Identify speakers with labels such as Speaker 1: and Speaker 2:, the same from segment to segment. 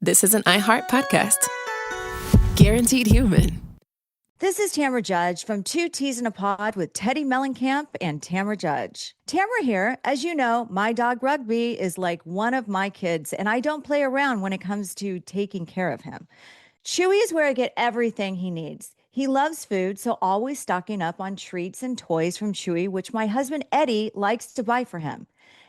Speaker 1: this is an iHeart podcast. Guaranteed human.
Speaker 2: This is Tamara Judge from Two Teas in a Pod with Teddy Mellencamp and Tamara Judge. Tamara here. As you know, my dog Rugby is like one of my kids, and I don't play around when it comes to taking care of him. Chewy is where I get everything he needs. He loves food, so always stocking up on treats and toys from Chewy, which my husband Eddie likes to buy for him.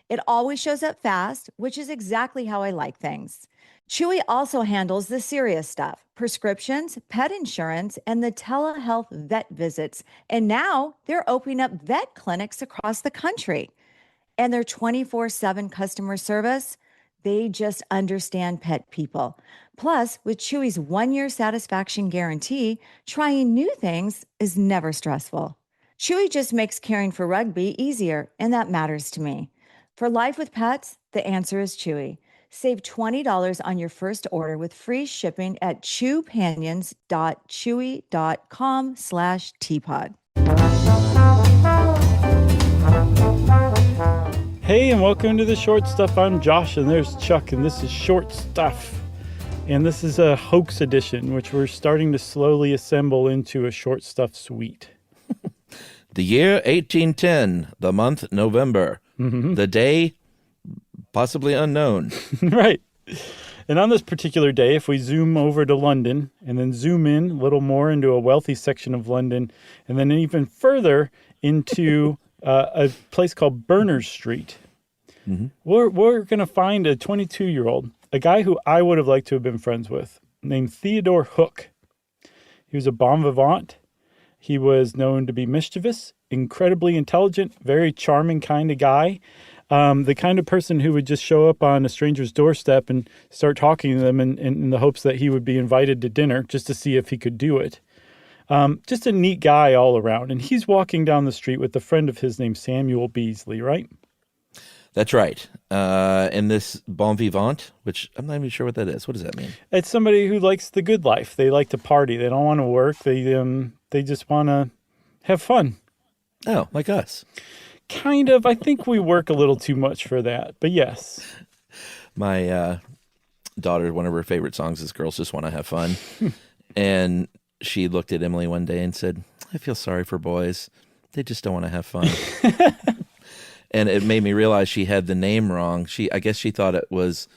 Speaker 2: It always shows up fast, which is exactly how I like things. Chewy also handles the serious stuff, prescriptions, pet insurance, and the telehealth vet visits. And now they're opening up vet clinics across the country. And their 24/7 customer service, they just understand pet people. Plus, with Chewy's 1-year satisfaction guarantee, trying new things is never stressful. Chewy just makes caring for Rugby easier, and that matters to me. For life with pets, the answer is Chewy. Save $20 on your first order with free shipping at chewpanions.chewy.com/teapod.
Speaker 3: Hey, and welcome to the Short Stuff. I'm Josh, and there's Chuck, and this is Short Stuff. And this is a hoax edition, which we're starting to slowly assemble into a Short Stuff suite.
Speaker 4: The year 1810, the month November, the day possibly unknown.
Speaker 3: Right. And on this particular day, if we zoom over to London and then zoom in a little more into a wealthy section of London, and then even further into a place called Berners Street, we're going to find a 22-year-old, a guy who I would have liked to have been friends with, named Theodore Hook. He was a bon vivant. He was known to be mischievous, incredibly intelligent, very charming kind of guy. The kind of person who would just show up on a stranger's doorstep and start talking to them in the hopes that he would be invited to dinner just to see if he could do it. Just a neat guy all around. And he's walking down the street with a friend of his named Samuel Beasley, right?
Speaker 4: That's right. And this bon vivant, which I'm not even sure what that is. What does that mean?
Speaker 3: It's somebody who likes the good life. They like to party. They don't want to work. They just want to have fun.
Speaker 4: Oh, like us.
Speaker 3: Kind of. I think we work a little too much for that, but yes.
Speaker 4: My daughter, one of her favorite songs is Girls Just Want to Have Fun. And she looked at Emily one day and said, I feel sorry for boys. They just don't want to have fun. And it made me realize she had the name wrong. I guess she thought it was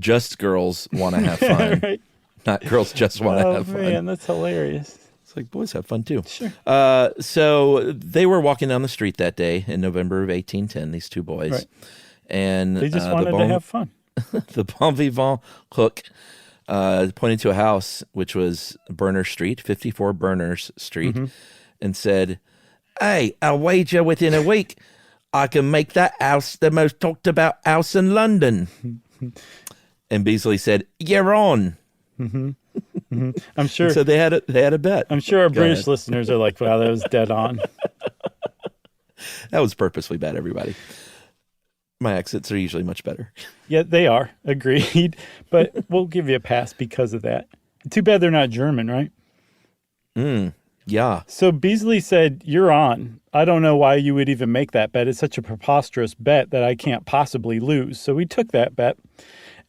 Speaker 4: Just Girls Want to Have Fun,
Speaker 3: Right.
Speaker 4: Not Girls Just Want to Have Fun.
Speaker 3: Oh, man, that's hilarious.
Speaker 4: It's like boys have fun too.
Speaker 3: Sure.
Speaker 4: So they were walking down the street that day in November of 1810, these two boys.
Speaker 3: Right.
Speaker 4: And
Speaker 3: They just wanted to have fun.
Speaker 4: The bon vivant Hook pointed to a house, which was Berners Street, 54 Berners Street, and said, hey, I'll wager within a week I can make that house the most talked about house in London. And Beasley said, you're on.
Speaker 3: I'm sure.
Speaker 4: So they had a bet.
Speaker 3: I'm sure our British listeners are like, wow, that was dead on.
Speaker 4: That was purposely bad, everybody. My accents are usually much better.
Speaker 3: Yeah, they are. Agreed. But we'll give you a pass because of that. Too bad they're not German, right?
Speaker 4: Yeah.
Speaker 3: So Beasley said, you're on. I don't know why you would even make that bet. It's such a preposterous bet that I can't possibly lose. So we took that bet.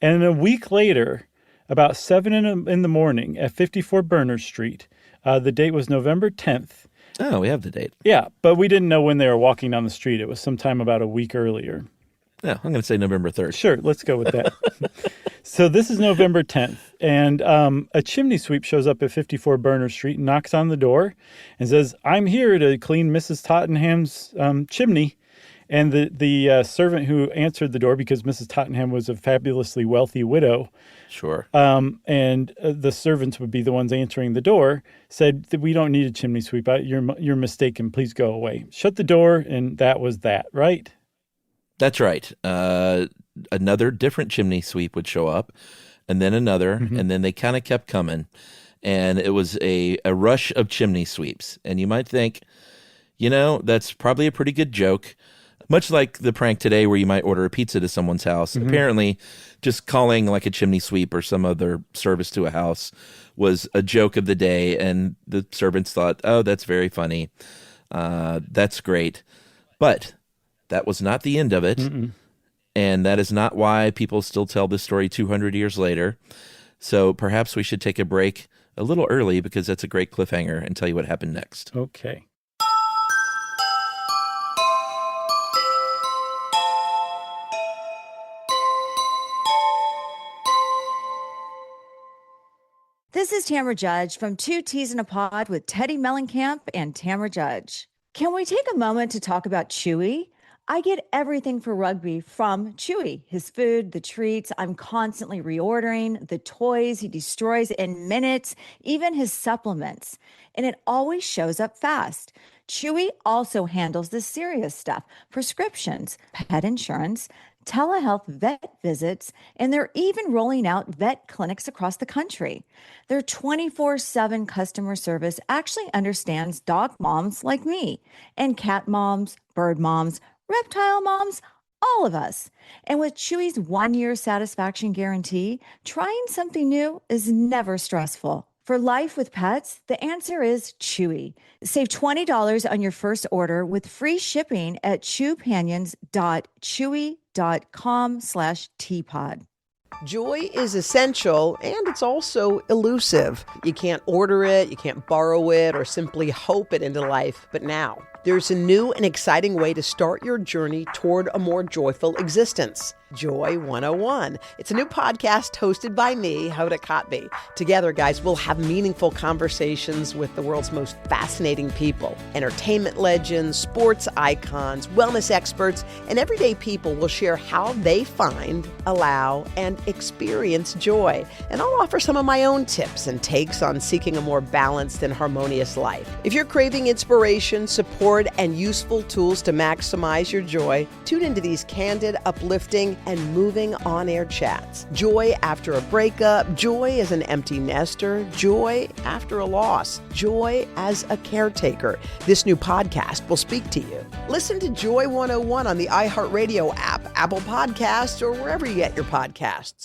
Speaker 3: And a week later, about 7 in the morning at 54 Berners Street, the date was November 10th.
Speaker 4: Oh, we have the date.
Speaker 3: Yeah, but we didn't know when they were walking down the street. It was sometime about a week earlier.
Speaker 4: Yeah, I'm going to say November 3rd.
Speaker 3: Sure, let's go with that. So this is November 10th, and a chimney sweep shows up at 54 Berners Street and knocks on the door and says, I'm here to clean Mrs. Tottenham's chimney. And the servant who answered the door, because Mrs. Tottenham was a fabulously wealthy widow,
Speaker 4: Sure.
Speaker 3: and the servants would be the ones answering the door, said that we don't need a chimney sweep. You're mistaken. Please go away. Shut the door, and that was that, right?
Speaker 4: That's right. Another different chimney sweep would show up, and then another, and then they kind of kept coming. And it was a rush of chimney sweeps. And you might think, that's probably a pretty good joke. Much like the prank today where you might order a pizza to someone's house. Apparently, just calling like a chimney sweep or some other service to a house was a joke of the day. And the servants thought, oh, that's very funny. That's great. But that was not the end of it. And that is not why people still tell this story 200 years later. So perhaps we should take a break a little early because that's a great cliffhanger and tell you what happened next.
Speaker 3: Okay.
Speaker 2: This is Tamara Judge from Two Teas in a Pod with Teddy Mellencamp and Tamara Judge. Can we take a moment to talk about Chewy? I get everything for rugby from Chewy. His food, the treats, I'm constantly reordering, the toys he destroys in minutes, even his supplements. And it always shows up fast. Chewy also handles the serious stuff, prescriptions, pet insurance, telehealth vet visits, and they're even rolling out vet clinics across the country. Their 24/7 customer service actually understands dog moms like me and cat moms, bird moms, reptile moms, all of us. And with Chewy's 1-year satisfaction guarantee, trying something new is never stressful. For life with pets, the answer is Chewy. Save $20 on your first order with free shipping at chewpanions.chewy.com/teapod.
Speaker 5: Joy is essential, and it's also elusive. You can't order it, you can't borrow it, or simply hope it into life. But now, there's a new and exciting way to start your journey toward a more joyful existence. Joy 101. It's a new podcast hosted by me, Hoda Kotb. Together, guys, we'll have meaningful conversations with the world's most fascinating people. Entertainment legends, sports icons, wellness experts, and everyday people will share how they find, allow, and experience joy. And I'll offer some of my own tips and takes on seeking a more balanced and harmonious life. If you're craving inspiration, support, and useful tools to maximize your joy, tune into these candid, uplifting, and moving on-air chats. Joy after a breakup, joy as an empty nester, joy after a loss, joy as a caretaker. This new podcast will speak to you. Listen to Joy 101 on the iHeartRadio app, Apple Podcasts, or wherever you get your podcasts.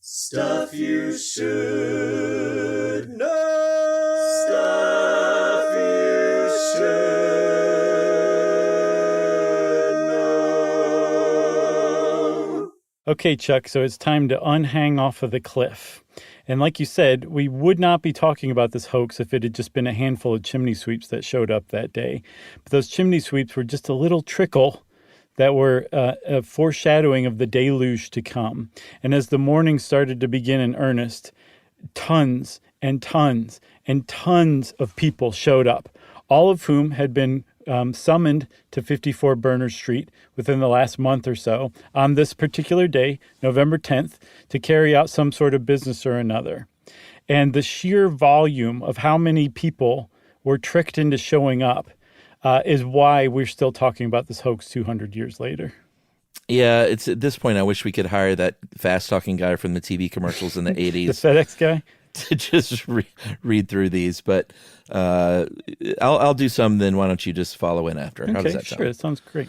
Speaker 6: Stuff you should know. Stuff you should know.
Speaker 3: Okay, Chuck, so it's time to unhang off of the cliff. And like you said, we would not be talking about this hoax if it had just been a handful of chimney sweeps that showed up that day. But those chimney sweeps were just a little trickle that were a foreshadowing of the deluge to come. And as the morning started to begin in earnest, tons and tons and tons of people showed up, all of whom had been summoned to 54 Berners Street within the last month or so on this particular day, November 10th, to carry out some sort of business or another. And the sheer volume of how many people were tricked into showing up is why we're still talking about this hoax 200 years later.
Speaker 4: Yeah, it's at this point I wish we could hire that fast-talking guy from the TV commercials in the 80s.
Speaker 3: The FedEx guy?
Speaker 4: To just read through these, but I'll do some. Then why don't you just follow in after? How does that sound?
Speaker 3: Sure, that sounds great.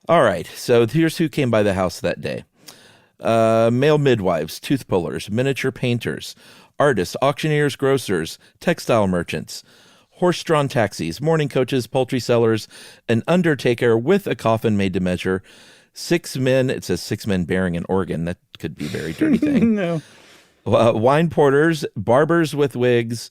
Speaker 4: All right. So here's who came by the house that day: male midwives, tooth pullers, miniature painters, artists, auctioneers, grocers, textile merchants, horse-drawn taxis, morning coaches, poultry sellers, an undertaker with a coffin made to measure, 6 men. It says 6 men bearing an organ. That could be a very dirty thing.
Speaker 3: No.
Speaker 4: Wine porters, barbers with wigs,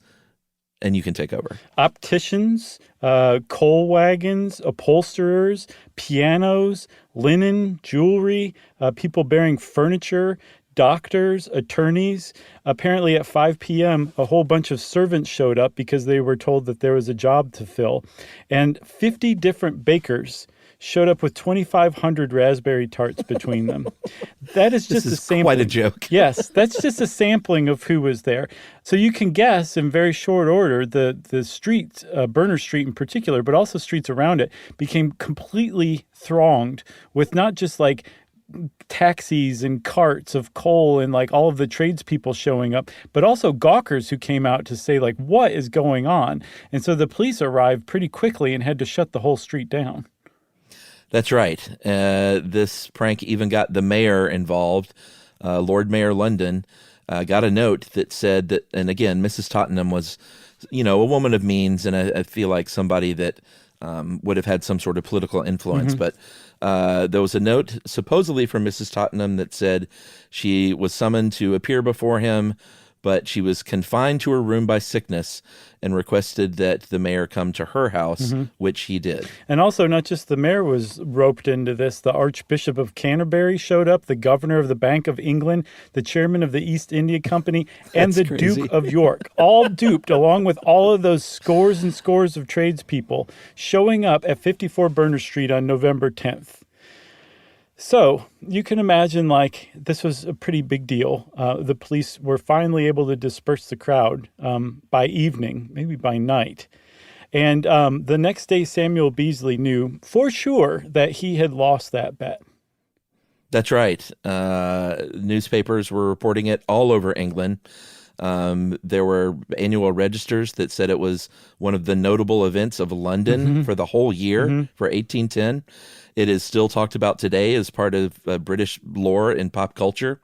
Speaker 4: and you can take over.
Speaker 3: Opticians, coal wagons, upholsterers, pianos, linen, jewelry, people bearing furniture, doctors, attorneys. Apparently at 5 p.m., a whole bunch of servants showed up because they were told that there was a job to fill. And 50 different bakers showed up with 2,500 raspberry tarts between them. That is just
Speaker 4: this is
Speaker 3: a sampling.
Speaker 4: Quite a joke.
Speaker 3: Yes, that's just a sampling of who was there. So you can guess in very short order the streets, Berners Street in particular, but also streets around it, became completely thronged with not just like taxis and carts of coal and like all of the tradespeople showing up, but also gawkers who came out to say like, what is going on? And so the police arrived pretty quickly and had to shut the whole street down.
Speaker 4: That's right. This prank even got the mayor involved. Lord Mayor London got a note that said that, and again, Mrs. Tottenham was, a woman of means, and I feel like somebody that would have had some sort of political influence.
Speaker 3: Mm-hmm.
Speaker 4: But there was a note supposedly from Mrs. Tottenham that said she was summoned to appear before him but she was confined to her room by sickness and requested that the mayor come to her house, which he did.
Speaker 3: And also, not just the mayor was roped into this. The Archbishop of Canterbury showed up, the governor of the Bank of England, the chairman of the East India Company, and the
Speaker 4: crazy.
Speaker 3: Duke of York, all duped, along with all of those scores and scores of tradespeople showing up at 54 Berners Street on November 10th. So you can imagine, like, this was a pretty big deal. The police were finally able to disperse the crowd by evening, maybe by night. And the next day, Samuel Beasley knew for sure that he had lost that bet.
Speaker 4: That's right. Newspapers were reporting it all over England. There were annual registers that said it was one of the notable events of London for the whole year for 1810. It is still talked about today as part of British lore and pop culture.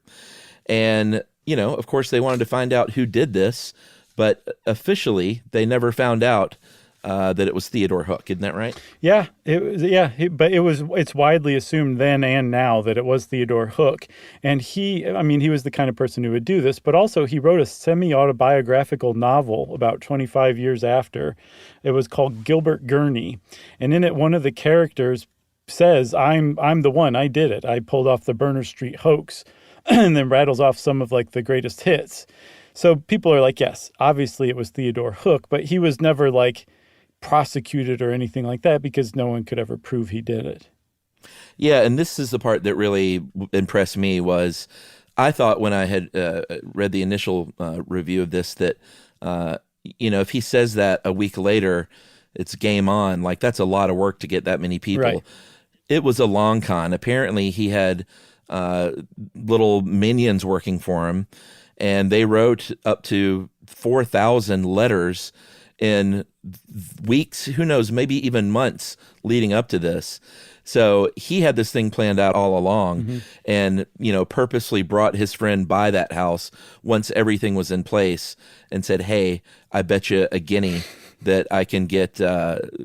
Speaker 4: And, of course, they wanted to find out who did this, but officially they never found out that it was Theodore Hook. Isn't that right? Yeah,
Speaker 3: it's widely assumed then and now that it was Theodore Hook. And he was the kind of person who would do this, but also he wrote a semi-autobiographical novel about 25 years after. It was called Gilbert Gurney. And in it, one of the characters says, I'm the one, I did it. I pulled off the Berners Street hoax, and then rattles off some of like the greatest hits. So people are like, yes, obviously it was Theodore Hook, but he was never like prosecuted or anything like that because no one could ever prove he did it.
Speaker 4: Yeah, and this is the part that really impressed me was I thought when I had read the initial review of this that, if he says that a week later, it's game on. Like, that's a lot of work to get that many people.
Speaker 3: Right.
Speaker 4: It was a long con. Apparently, he had little minions working for him, and they wrote up to 4,000 letters in weeks, who knows, maybe even months leading up to this. So he had this thing planned out all along and, purposely brought his friend by that house once everything was in place and said, hey, I bet you a guinea that I can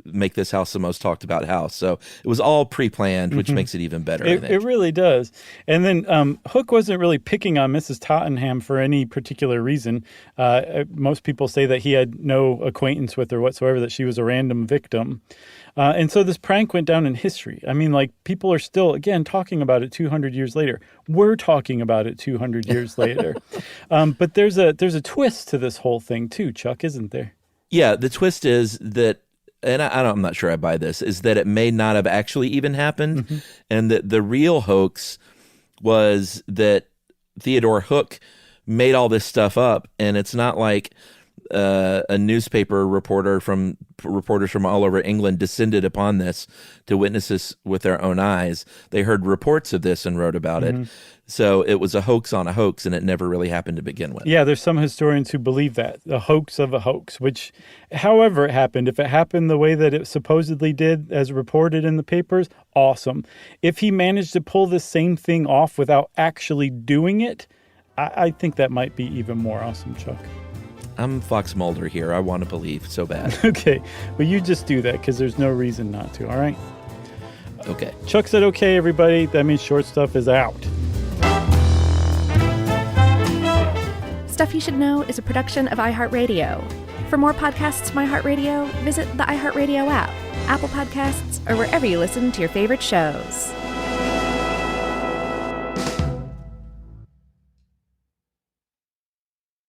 Speaker 4: make this house the most talked about house. So it was all pre-planned, which makes it even better.
Speaker 3: It really does. And then Hook wasn't really picking on Mrs. Tottenham for any particular reason. Most people say that he had no acquaintance with her whatsoever, that she was a random victim. And so this prank went down in history. I mean, like, people are still, again, talking about it 200 years later. We're talking about it 200 years later. But there's a twist to this whole thing too, Chuck, isn't there?
Speaker 4: Yeah, the twist is that, and I'm not sure I buy this, is that it may not have actually even happened, and that the real hoax was that Theodore Hook made all this stuff up, and it's not like a newspaper reporters from all over England descended upon this to witness this with their own eyes. They heard reports of this and wrote about it. So it was a hoax on a hoax, and it never really happened to begin with.
Speaker 3: Yeah, there's some historians who believe that, the hoax of a hoax, which, however it happened, if it happened the way that it supposedly did, as reported in the papers, awesome. If he managed to pull the same thing off without actually doing it, I think that might be even more awesome, Chuck.
Speaker 4: I'm Fox Mulder here. I want to believe so bad.
Speaker 3: Okay, well, you just do that because there's no reason not to, all right?
Speaker 4: Okay.
Speaker 3: Chuck said okay, everybody. That means Short Stuff is out.
Speaker 7: Stuff You Should Know is a production of iHeartRadio. For more podcasts from iHeartRadio, visit the iHeartRadio app, Apple Podcasts, or wherever you listen to your favorite shows.